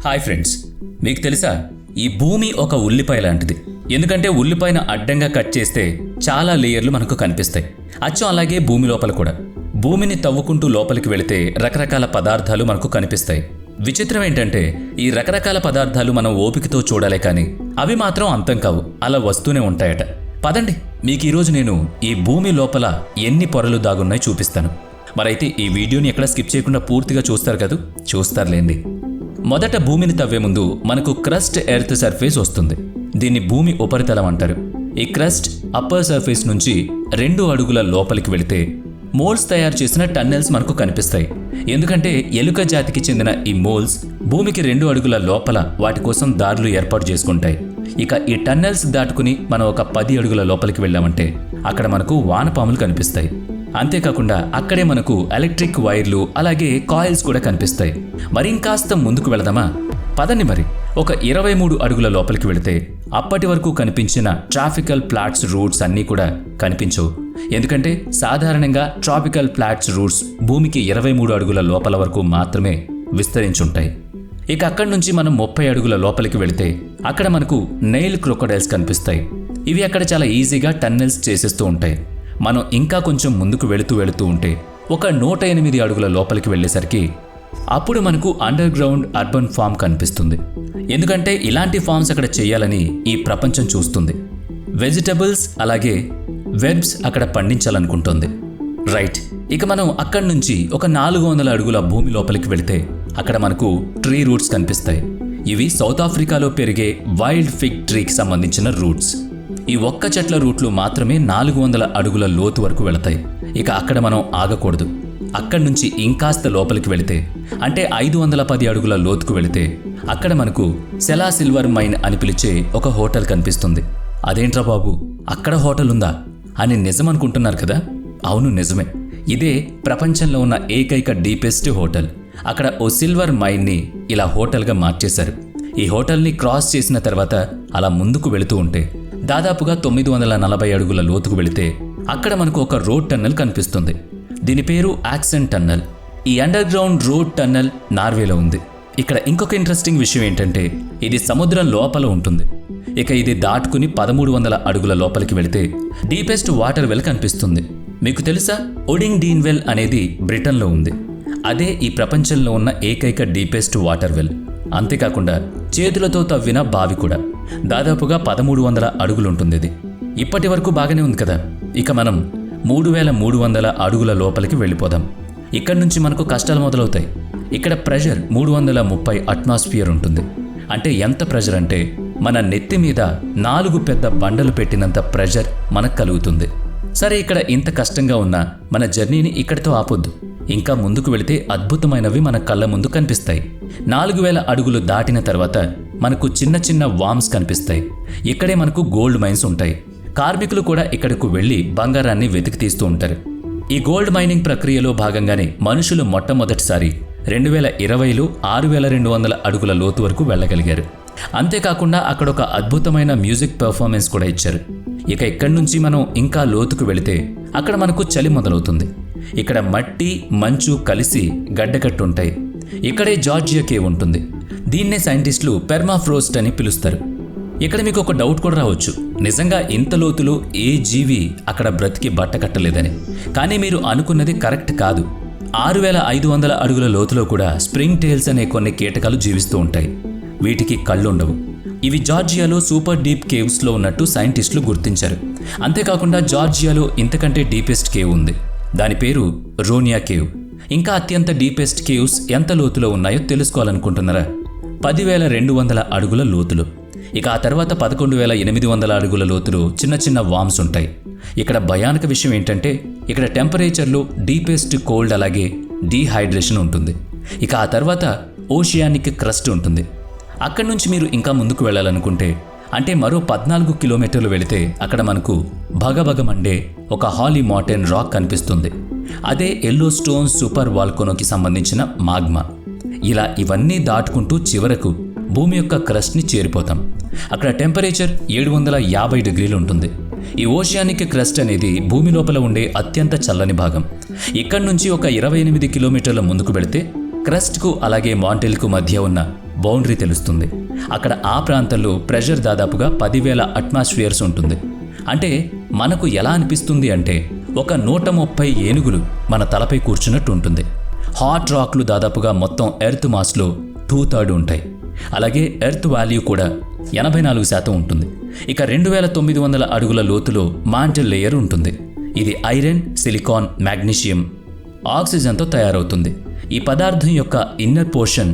Hi friends, మీకు తెలుసా ఈ భూమి ఒక ఉల్లిపాయ లాంటిది. ఎందుకంటే ఉల్లిపాయను అడ్డంగా కట్ చేస్తే చాలా లేయర్లు మనకు కనిపిస్తాయి. అచ్చం అలాగే భూమి లోపల కూడా. భూమిని తవ్వుకుంటూ లోపలికి వెళితే రకరకాల పదార్థాలు మనకు కనిపిస్తాయి. విచిత్రం ఏంటంటే ఈ రకరకాల పదార్థాలు మనం ఓపికతో చూడాలే కానీ అవి మాత్రం అంతం కావు, అలా వస్తూనే ఉంటాయట. పదండి, మీకు ఈరోజు నేను ఈ భూమి లోపల ఎన్ని పొరలు దాగున్నాయో చూపిస్తాను. మరైతే ఈ వీడియోని ఎక్కడ స్కిప్ చేయకుండా పూర్తిగా చూస్తారు కదా? చూస్తారులేండి. మొదట భూమిని తవ్వే ముందు మనకు క్రస్ట్ ఎర్త్ సర్ఫేస్ వస్తుంది. దీన్ని భూమి ఉపరితలం అంటారు. ఈ క్రస్ట్ అప్పర్ సర్ఫేస్ నుంచి 2 అడుగుల లోపలికి వెళితే మోల్స్ తయారు చేసిన టన్నెల్స్ మనకు కనిపిస్తాయి. ఎందుకంటే ఎలుక జాతికి చెందిన ఈ మోల్స్ భూమికి 2 అడుగుల లోపల వాటి కోసం దారులు ఏర్పాటు చేసుకుంటాయి. ఇక ఈ టన్నెల్స్ దాటుకుని మనం ఒక 10 అడుగుల లోపలికి వెళ్ళామంటే అక్కడ మనకు వానపాములు కనిపిస్తాయి. అంతేకాకుండా అక్కడే మనకు ఎలక్ట్రిక్ వైర్లు అలాగే కాయిల్స్ కూడా కనిపిస్తాయి. మరి ఇంకాస్త ముందుకు వెళదామా? పదండి. మరి ఒక 23 అడుగుల లోపలికి వెళితే అప్పటి వరకు కనిపించిన ట్రాఫికల్ ప్లాట్స్ రూట్స్ అన్నీ కూడా కనిపించవు. ఎందుకంటే సాధారణంగా ట్రాపికల్ ప్లాట్స్ రూట్స్ భూమికి 23 అడుగుల లోపల వరకు మాత్రమే విస్తరించుంటాయి. ఇక అక్కడి నుంచి మనం 30 అడుగుల లోపలికి వెళితే అక్కడ మనకు నైల్ క్రొకోడైల్స్ కనిపిస్తాయి. ఇవి అక్కడ చాలా ఈజీగా టన్నెల్స్ చేసేస్తూ ఉంటాయి. మనం ఇంకా కొంచెం ముందుకు వెళుతూ ఉంటే ఒక 108 అడుగుల లోపలికి వెళ్ళేసరికి అప్పుడు మనకు అండర్ గ్రౌండ్ అర్బన్ ఫామ్ కనిపిస్తుంది. ఎందుకంటే ఇలాంటి ఫామ్స్ అక్కడ చేయాలని ఈ ప్రపంచం చూస్తుంది. వెజిటబుల్స్ అలాగే వెబ్స్ అక్కడ పండించాలనుకుంటుంది. రైట్. ఇక మనం అక్కడి నుంచి ఒక 400 అడుగుల భూమి లోపలికి వెళితే అక్కడ మనకు ట్రీ రూట్స్ కనిపిస్తాయి. ఇవి సౌత్ ఆఫ్రికాలో పెరిగే వైల్డ్ ఫిగ్ ట్రీకి సంబంధించిన రూట్స్. ఈ ఒక్క చెట్ల రూట్లు మాత్రమే 400 అడుగుల లోతు వరకు వెళతాయి. ఇక అక్కడ మనం ఆగకూడదు. అక్కడి నుంచి ఇంకాస్త లోపలికి వెళితే అంటే 510 అడుగుల లోతుకు వెళితే అక్కడ మనకు సెలా సిల్వర్ మైన్ అని పిలిచే ఒక హోటల్ కనిపిస్తుంది. అదేంట్రా బాబు, అక్కడ హోటల్ ఉందా అని నిజమనుకుంటున్నారు కదా? అవును, నిజమే. ఇదే ప్రపంచంలో ఉన్న ఏకైక డీపెస్ట్ హోటల్. అక్కడ ఓ సిల్వర్ మైన్ని ఇలా హోటల్గా మార్చేశారు. ఈ హోటల్ని క్రాస్ చేసిన తర్వాత అలా ముందుకు వెళుతూ ఉంటే దాదాపుగా 940 అడుగుల లోతుకు వెళితే అక్కడ మనకు ఒక రోడ్ టన్నెల్ కనిపిస్తుంది. దీని పేరు యాక్సెంట్ టన్నెల్. ఈ అండర్ గ్రౌండ్ రోడ్ టన్నెల్ నార్వేలో ఉంది. ఇక్కడ ఇంకొక ఇంట్రెస్టింగ్ విషయం ఏంటంటే ఇది సముద్రం లోపల ఉంటుంది. ఇక ఇది దాటుకుని 1300 అడుగుల లోపలికి వెళితే డీపెస్ట్ వాటర్ వెల్ కనిపిస్తుంది. మీకు తెలుసా, ఓడింగ్ డీన్ వెల్ అనేది బ్రిటన్లో ఉంది. అదే ఈ ప్రపంచంలో ఉన్న ఏకైక డీపెస్ట్ వాటర్ వెల్. అంతేకాకుండా చేతులతో తవ్విన బావి కూడా. దాదాపుగా 1300 అడుగులుంటుంది ఇది. ఇప్పటి వరకు బాగానే ఉంది కదా? ఇక మనం 3300 అడుగుల లోపలికి వెళ్ళిపోదాం. ఇక్కడి నుంచి మనకు కష్టాలు మొదలవుతాయి. ఇక్కడ ప్రెషర్ 330 అట్మాస్ఫియర్ ఉంటుంది. అంటే ఎంత ప్రెషర్ అంటే మన నెత్తి మీద 4 పెద్ద బండలు పెట్టినంత ప్రెషర్ మనకు కలుగుతుంది. సరే, ఇక్కడ ఇంత కష్టంగా ఉన్నా మన జర్నీని ఇక్కడితో ఆపొద్దు. ఇంకా ముందుకు వెళితే అద్భుతమైనవి మన కళ్ళ ముందు కనిపిస్తాయి. 4000 అడుగులు దాటిన తర్వాత మనకు చిన్న చిన్న వామ్స్ కనిపిస్తాయి. ఇక్కడే మనకు గోల్డ్ మైన్స్ ఉంటాయి. కార్మికులు కూడా ఇక్కడకు వెళ్లి బంగారాన్ని వెతికి తీస్తూ ఉంటారు. ఈ గోల్డ్ మైనింగ్ ప్రక్రియలో భాగంగానే మనుషులు మొట్టమొదటిసారి 2020లో 6200 అడుగుల లోతు వరకు వెళ్ళగలిగారు. అంతేకాకుండా అక్కడ ఒక అద్భుతమైన మ్యూజిక్ పెర్ఫార్మెన్స్ కూడా ఇచ్చారు. ఇక ఇక్కడి నుంచి మనం ఇంకా లోతుకు వెళితే అక్కడ మనకు చలి మొదలవుతుంది. ఇక్కడ మట్టి మంచు కలిసి గడ్డకట్టుంటాయి. ఇక్కడే జార్జియా కేవ్ ఉంటుంది. దీన్నే సైంటిస్టులు పెర్మాఫ్రోస్ట్ అని పిలుస్తారు. ఇక్కడ మీకు ఒక డౌట్ కూడా రావచ్చు, నిజంగా ఇంత లోతులో ఏ జీవి అక్కడ బ్రతికి బట్ట కట్టలేదని. కానీ మీరు అనుకున్నది కరెక్ట్ కాదు. 6500 అడుగుల లోతులో కూడా స్ప్రింగ్ టేల్స్ అనే కొన్ని కీటకాలు జీవిస్తూ ఉంటాయి. వీటికి కళ్ళుండవు. ఇవి జార్జియాలో సూపర్ డీప్ కేవ్స్లో ఉన్నట్టు సైంటిస్టులు గుర్తించారు. అంతేకాకుండా జార్జియాలో ఇంతకంటే డీపెస్ట్ కేవ్ ఉంది. దాని పేరు రోనియా కేవ్. ఇంకా అత్యంత డీపెస్ట్ కేవ్స్ ఎంత లోతులో ఉన్నాయో తెలుసుకోవాలనుకుంటున్నారా? 10,200 అడుగుల లోతులు. ఇక ఆ తర్వాత 11,800 అడుగుల లోతులో చిన్న చిన్న వామ్స్ ఉంటాయి. ఇక్కడ భయానక విషయం ఏంటంటే ఇక్కడ టెంపరేచర్లో డీపెస్ట్ కోల్డ్ అలాగే డీహైడ్రేషన్ ఉంటుంది. ఇక ఆ తర్వాత ఓషియానిక్ క్రస్ట్ ఉంటుంది. అక్కడి నుంచి మీరు ఇంకా ముందుకు వెళ్ళాలనుకుంటే అంటే మరో 14 కిలోమీటర్లు వెళితే అక్కడ మనకు భగభగమండే ఒక హాలీ మౌంటైన్ రాక్ కనిపిస్తుంది. అదే ఎల్లో స్టోన్ సూపర్ వాల్కనోకి సంబంధించిన మాగ్మా. ఇలా ఇవన్నీ దాటుకుంటూ చివరకు భూమి యొక్క క్రస్ట్ని చేరిపోతాం. అక్కడ టెంపరేచర్ 750 డిగ్రీలు ఉంటుంది. ఈ ఓషియానిక్ క్రస్ట్ అనేది భూమి లోపల ఉండే అత్యంత చల్లని భాగం. ఇక్కడి నుంచి ఒక 28 కిలోమీటర్ల ముందుకు వెళితే క్రస్ట్కు అలాగే మాంటెల్కు మధ్య ఉన్న బౌండరీ తెలుస్తుంది. అక్కడ ఆ ప్రాంతంలో ప్రెషర్ దాదాపుగా 10,000 అట్మాస్ఫియర్స్ ఉంటుంది. అంటే మనకు ఎలా అనిపిస్తుంది అంటే ఒక 130 ఏనుగులు మన తలపై కూర్చున్నట్టు ఉంటుంది. హాట్ రాక్లు దాదాపుగా మొత్తం ఎర్త్ మాస్లో 2/3 ఉంటాయి. అలాగే ఎర్త్ వాల్యూ కూడా 84% ఉంటుంది. ఇక 2,900 అడుగుల లోతులో మాంటల్ లేయర్ ఉంటుంది. ఇది ఐరన్, సిలికాన్, మాగ్నీషియం, ఆక్సిజన్తో తయారవుతుంది. ఈ పదార్థం యొక్క ఇన్నర్ పోర్షన్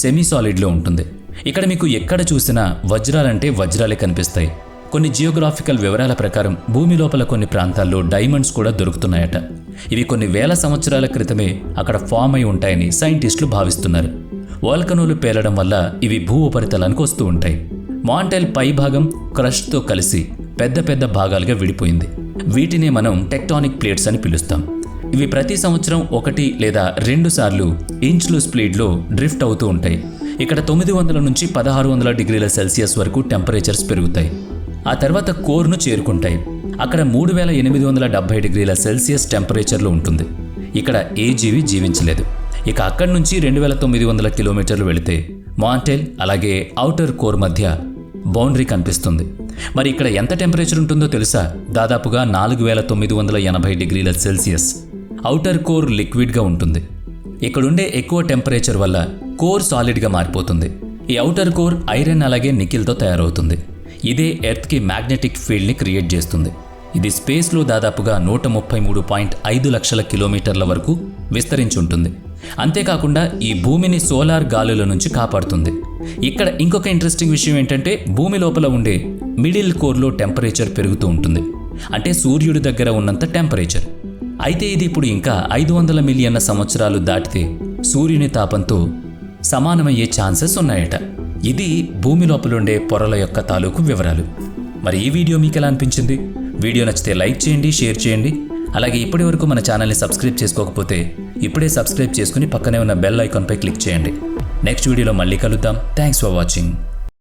సెమీ సాలిడ్లో ఉంటుంది. ఇక్కడ మీకు ఎక్కడ చూసినా వజ్రాలంటే వజ్రాలే కనిపిస్తాయి. కొన్ని జియోగ్రాఫికల్ వివరాల ప్రకారం భూమి లోపల కొన్ని ప్రాంతాల్లో డైమండ్స్ కూడా దొరుకుతున్నాయట. ఇవి కొన్ని వేల సంవత్సరాల క్రితమే అక్కడ ఫామ్ అయి ఉంటాయని సైంటిస్టులు భావిస్తున్నారు. వోల్కనోలు పేలడం వల్ల ఇవి భూ ఉపరితలానికి వస్తూ ఉంటాయి. మాంటెల్ పై భాగం క్రష్తో కలిసి పెద్ద పెద్ద భాగాలుగా విడిపోయింది. వీటినే మనం టెక్టానిక్ ప్లేట్స్ అని పిలుస్తాం. ఇవి ప్రతి సంవత్సరం 1 లేదా 2 సార్లు ఇంచ్లు స్పీడ్లో డ్రిఫ్ట్ అవుతూ ఉంటాయి. ఇక్కడ 900 నుంచి 1600 డిగ్రీల సెల్సియస్ వరకు టెంపరేచర్స్ పెరుగుతాయి. ఆ తర్వాత కోర్ను చేరుకుంటాయి. అక్కడ 3870 డిగ్రీల సెల్సియస్ టెంపరేచర్లో ఉంటుంది. ఇక్కడ ఏ జీవి జీవించలేదు. ఇక అక్కడి నుంచి 2900 కిలోమీటర్లు వెళితే మాంటెల్ అలాగే ఔటర్ కోర్ మధ్య బౌండరీ కనిపిస్తుంది. మరి ఇక్కడ ఎంత టెంపరేచర్ ఉంటుందో తెలుసా? దాదాపుగా 4980 డిగ్రీల సెల్సియస్. ఔటర్ కోర్ లిక్విడ్గా ఉంటుంది. ఇక్కడుండే ఎక్కువ టెంపరేచర్ వల్ల కోర్ సాలిడ్గా మారిపోతుంది. ఈ ఔటర్ కోర్ ఐరన్ అలాగే నికెల్తో తయారవుతుంది. ఇదే ఎర్త్కి మ్యాగ్నెటిక్ ఫీల్డ్ని క్రియేట్ చేస్తుంది. ఇది స్పేస్లో దాదాపుగా 133.5 లక్షల కిలోమీటర్ల వరకు విస్తరించి ఉంటుంది. అంతేకాకుండా ఈ భూమిని సోలార్ గాలుల నుంచి కాపాడుతుంది. ఇక్కడ ఇంకొక ఇంట్రెస్టింగ్ విషయం ఏంటంటే భూమి లోపల ఉండే మిడిల్ కోర్లో టెంపరేచర్ పెరుగుతూ ఉంటుంది. అంటే సూర్యుడి దగ్గర ఉన్నంత టెంపరేచర్. అయితే ఇది ఇప్పుడు ఇంకా 500 మిలియన్ల సంవత్సరాలు దాటితే సూర్యుని తాపంతో సమానమయ్యే ఛాన్సెస్ ఉన్నాయట. ఇది భూమి లోపల ఉండే పొరల యొక్క తాలూకు వివరాలు. మరి ఈ వీడియో మీకు ఎలా అనిపించింది? వీడియో నచ్చితే లైక్ చేయండి, షేర్ చేయండి. అలాగే ఇప్పటి వరకు మన ఛానల్ని సబ్స్క్రైబ్ చేసుకోకపోతే ఇప్పుడే సబ్స్క్రైబ్ చేసుకుని పక్కనే ఉన్న బెల్ ఐకాన్పై క్లిక్ చేయండి. నెక్స్ట్ వీడియోలో మళ్ళీ కలుద్దాం. Thanks for watching.